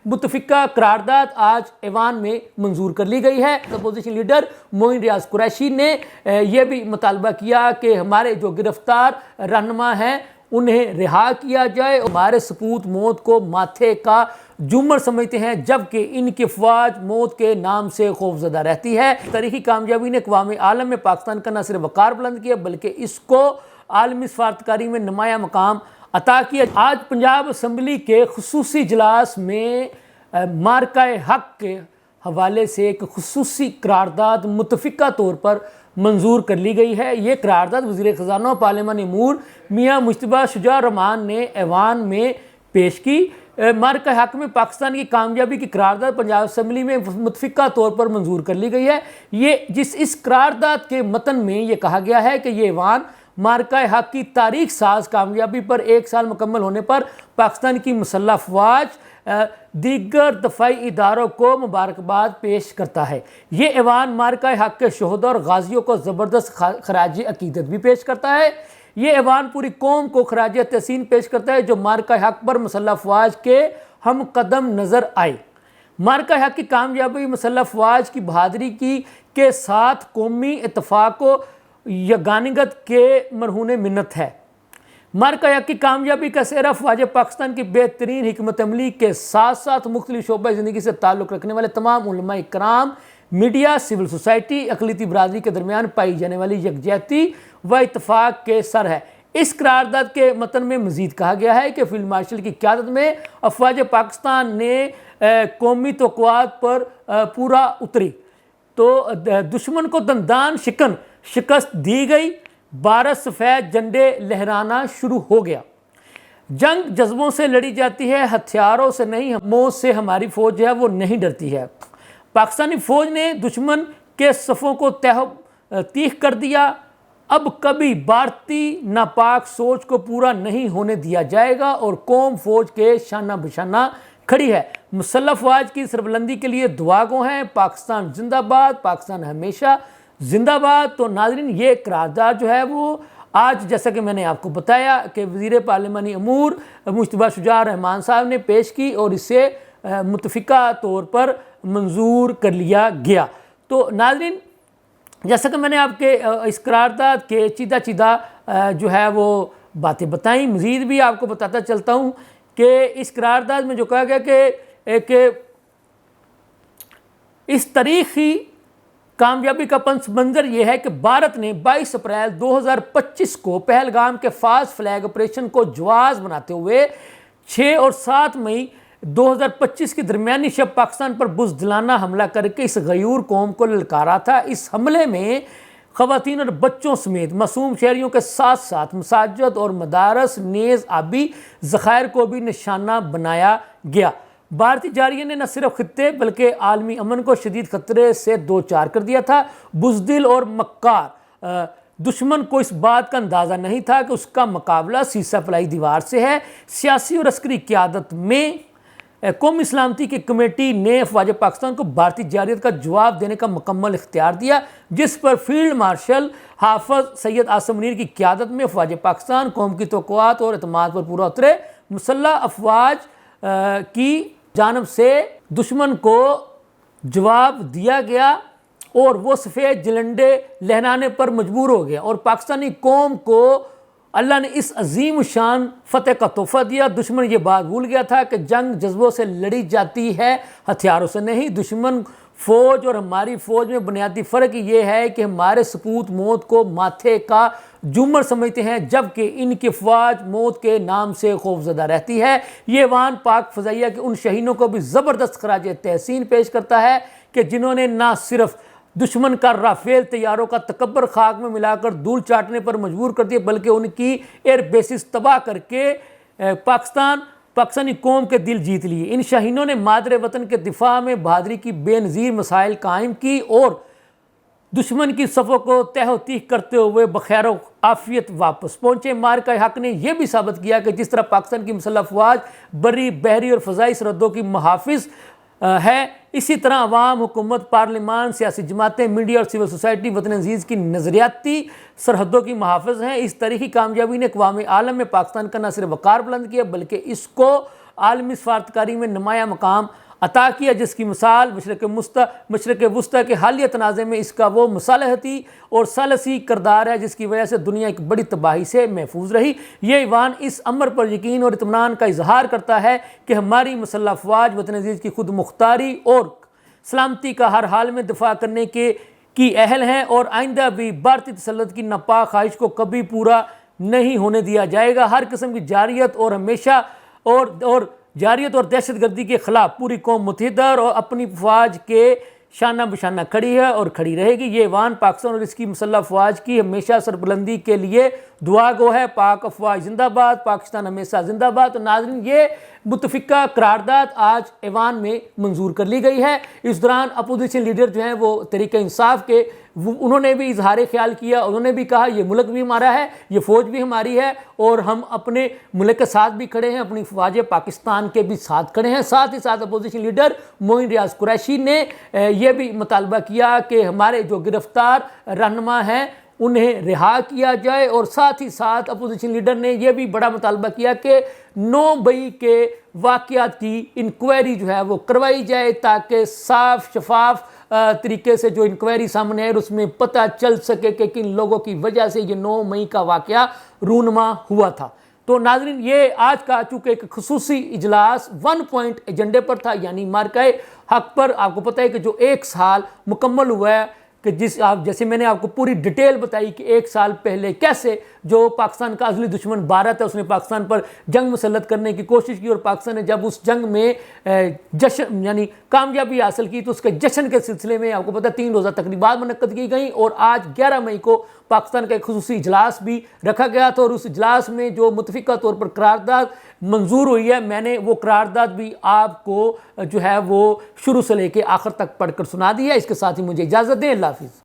متفقہ قرارداد آج ایوان میں منظور کر لی گئی ہے۔ اپوزیشن لیڈر معین ریاض قریشی نے یہ بھی مطالبہ کیا کہ ہمارے جو گرفتار رہنما ہیں انہیں رہا کیا جائے۔ ہمارے سپوت موت کو ماتھے کا جومر سمجھتے ہیں جبکہ ان کی افواج موت کے نام سے خوفزدہ رہتی ہے۔ تاریخی کامیابی نے اقوام عالم میں پاکستان کا نہ صرف وقار بلند کیا بلکہ اس کو عالمی سفارتکاری میں نمایاں مقام عطا کیا۔ آج پنجاب اسمبلی کے خصوصی اجلاس میں مارکہ حق کے حوالے سے ایک خصوصی قرارداد متفقہ طور پر منظور کر لی گئی ہے۔ یہ قرارداد وزیر خزانہ و پارلیمانی امور میاں مجتبیٰ شجاع الرحمان نے ایوان میں پیش کی۔ مارکہ حق میں پاکستان کی کامیابی کی قرارداد پنجاب اسمبلی میں متفقہ طور پر منظور کر لی گئی ہے۔ اس قرارداد کے متن میں یہ کہا گیا ہے کہ یہ ایوان مارکہ حق کی تاریخ ساز کامیابی پر 1 سال مکمل ہونے پر پاکستان کی مسلح افواج دیگر دفاعی اداروں کو مبارکباد پیش کرتا ہے۔ یہ ایوان مارکہ حق کے شہداء اور غازیوں کو زبردست خراج عقیدت بھی پیش کرتا ہے۔ یہ ایوان پوری قوم کو خراج تحسین پیش کرتا ہے جو مارکہ حق پر مسلح افواج کے ہم قدم نظر آئے۔ مارکہ حق کی کامیابی مسلح افواج کی بہادری کے ساتھ قومی اتفاق و یگانگت کے مرہون منت ہے۔ مارکہ حق کی کامیابی کا سہرا افواج پاکستان کی بہترین حکمت عملی کے ساتھ ساتھ مختلف شعبہ زندگی سے تعلق رکھنے والے تمام علماء کرام، میڈیا، سول سوسائٹی، اقلیتی برادری کے درمیان پائی جانے والی یکجہتی و اتفاق کے سر ہے۔ اس قرارداد کے متن میں مزید کہا گیا ہے کہ فیلڈ مارشل کی قیادت میں افواج پاکستان نے قومی توقعات پر پورا اتری تو دشمن کو دندان شکست دی گئی، 12 سفید جھنڈے لہرانا شروع ہو گیا۔ جنگ جذبوں سے لڑی جاتی ہے، ہتھیاروں سے نہیں۔ موت سے ہماری فوج جو ہے وہ نہیں ڈرتی ہے۔ پاکستانی فوج نے دشمن کے صفوں کو تیخ کر دیا۔ اب کبھی بھارتی ناپاک سوچ کو پورا نہیں ہونے دیا جائے گا اور قوم فوج کے شانہ بشانہ کھڑی ہے۔ مسلح افواج کی سربلندی کے لیے دعا گو ہیں۔ پاکستان زندہ باد، پاکستان ہمیشہ زندہ باد۔ تو ناظرین، یہ قرارداد جو ہے وہ آج جیسا کہ میں نے آپ کو بتایا کہ وزیر پارلیمانی امور مجتبیٰ شجاع الرحمان صاحب نے پیش کی اور اسے متفقہ طور پر منظور کر لیا گیا۔ تو ناظرین، جیسا کہ میں نے آپ کے اس قرارداد کے چیدہ جو ہے وہ باتیں بتائیں، مزید بھی آپ کو بتاتا چلتا ہوں کہ اس قرارداد میں جو کہا گیا کہ اس تاریخی کامیابی کا پس منظر یہ ہے کہ بھارت نے 22 اپریل 2025 کو پہلگام کے فاسٹ فلیگ آپریشن کو جواز بناتے ہوئے 6 اور 7 مئی 2025 کی درمیانی شب پاکستان پر بزدلانہ حملہ کر کے اس غیور قوم کو للکارا تھا۔ اس حملے میں خواتین اور بچوں سمیت معصوم شہریوں کے ساتھ ساتھ مساجد اور مدارس نیز آبی ذخائر کو بھی نشانہ بنایا گیا۔ بھارتی جاریہ نے نہ صرف خطے بلکہ عالمی امن کو شدید خطرے سے دوچار کر دیا تھا۔ بزدل اور مکار دشمن کو اس بات کا اندازہ نہیں تھا کہ اس کا مقابلہ سیسہ پلائی دیوار سے ہے۔ سیاسی اور عسکری قیادت میں قومی سلامتی کی کمیٹی نے افواج پاکستان کو بھارتی جارحیت کا جواب دینے کا مکمل اختیار دیا، جس پر فیلڈ مارشل حافظ سید عاصم منیر کی قیادت میں افواج پاکستان قوم کی توقعات اور اعتماد پر پورا اترے۔ مسلح افواج کی جانب سے دشمن کو جواب دیا گیا اور وہ سفید جھنڈے لہرانے پر مجبور ہو گیا اور پاکستانی قوم کو اللہ نے اس عظیم شان فتح کا تحفہ دیا۔ دشمن یہ بات بھول گیا تھا کہ جنگ جذبوں سے لڑی جاتی ہے، ہتھیاروں سے نہیں۔ دشمن فوج اور ہماری فوج میں بنیادی فرق یہ ہے کہ ہمارے سپوت موت کو ماتھے کا جومر سمجھتے ہیں جبکہ ان کی افواج موت کے نام سے خوفزدہ رہتی ہے۔ یہ ایوان پاک فضائیہ کے ان شہیدوں کو بھی زبردست خراج تحسین پیش کرتا ہے کہ جنہوں نے نہ صرف دشمن کا رافیل طیاروں کا تکبر خاک میں ملا کر دھول چاٹنے پر مجبور کر دیا بلکہ ان کی ایئر بیسز تباہ کر کے پاکستانی قوم کے دل جیت لیے۔ ان شہیدوں نے مادر وطن کے دفاع میں بہادری کی بے نظیر مسائل قائم کی اور دشمن کی صفوں کو تہ و تیخ کرتے ہوئے بخیر و عافیت واپس پہنچے۔ مارکہ حق نے یہ بھی ثابت کیا کہ جس طرح پاکستان کی مسلح افواج بری، بحری اور فضائی سرحدوں کی محافظ ہے، اسی طرح عوام، حکومت، پارلیمان، سیاسی جماعتیں، میڈیا اور سول سوسائٹی وطن عزیز کی نظریاتی سرحدوں کی محافظ ہیں۔ اس تاریخی کامیابی نے اقوام عالم میں پاکستان کا نہ صرف وقار بلند کیا بلکہ اس کو عالمی سفارتکاری میں نمایاں مقام عطا کیا، جس کی مثال مشرق وسطیٰ کے حالیہ تنازع میں اس کا وہ مصالحتی اور ثالثی کردار ہے جس کی وجہ سے دنیا ایک بڑی تباہی سے محفوظ رہی۔ یہ ایوان اس امر پر یقین اور اطمینان کا اظہار کرتا ہے کہ ہماری مسلح افواج وطن عزیز کی خود مختاری اور سلامتی کا ہر حال میں دفاع کرنے کی اہل ہیں، اور آئندہ بھی بھارتی تسلط کی ناپاک خواہش کو کبھی پورا نہیں ہونے دیا جائے گا۔ ہر قسم کی جارحیت اور دہشت گردی کے خلاف پوری قوم متحدہ اور اپنی افواج کے شانہ بشانہ کھڑی ہے اور کھڑی رہے گی۔ یہ ایوان پاکستان اور اس کی مسلح افواج کی ہمیشہ سربلندی کے لیے دعا گو ہے۔ پاک افواج زندہ باد، پاکستان ہمیشہ زندہ باد۔ تو ناظرین، یہ متفقہ قرارداد آج ایوان میں منظور کر لی گئی ہے۔ اس دوران اپوزیشن لیڈر جو ہیں وہ تحریک انصاف کے، انہوں نے بھی اظہار خیال کیا، انہوں نے بھی کہا یہ ملک بھی ہمارا ہے، یہ فوج بھی ہماری ہے، اور ہم اپنے ملک کے ساتھ بھی کھڑے ہیں، اپنی فوج پاکستان کے بھی ساتھ کھڑے ہیں۔ ساتھ ہی ساتھ اپوزیشن لیڈر معین ریاض قریشی نے یہ بھی مطالبہ کیا کہ ہمارے جو گرفتار رہنما ہیں انہیں رہا کیا جائے، اور ساتھ ہی ساتھ اپوزیشن لیڈر نے یہ بھی بڑا مطالبہ کیا کہ 9 مئی کے واقعات کی انکوائری جو ہے وہ کروائی جائے، تاکہ صاف شفاف طریقے سے جو انکوائری سامنے ہے اس میں پتہ چل سکے کہ کن لوگوں کی وجہ سے یہ 9 مئی کا واقعہ رونما ہوا تھا۔ تو ناظرین، یہ آج کا چونکہ ایک خصوصی اجلاس 1 پوائنٹ ایجنڈے پر تھا، یعنی مارکہ حق پر۔ آپ کو پتہ ہے کہ جو 1 سال مکمل ہوا ہے، کہ جیسے میں نے آپ کو پوری ڈیٹیل بتائی کہ 1 سال پہلے کیسے جو پاکستان کا ازلی دشمن بھارت ہے اس نے پاکستان پر جنگ مسلط کرنے کی کوشش کی، اور پاکستان نے جب اس جنگ میں جشن یعنی کامیابی حاصل کی تو اس کے جشن کے سلسلے میں آپ کو پتہ 3 روزہ تقریبات منعقد کی گئیں، اور آج 11 مئی کو پاکستان کا ایک خصوصی اجلاس بھی رکھا گیا تھا، اور اس اجلاس میں جو متفقہ طور پر قرارداد منظور ہوئی ہے، میں نے وہ قرارداد بھی آپ کو جو ہے وہ شروع سے لے کے آخر تک پڑھ کر سنا دی ہے۔ اس کے ساتھ ہی مجھے اجازت دیں، اللہ حافظ۔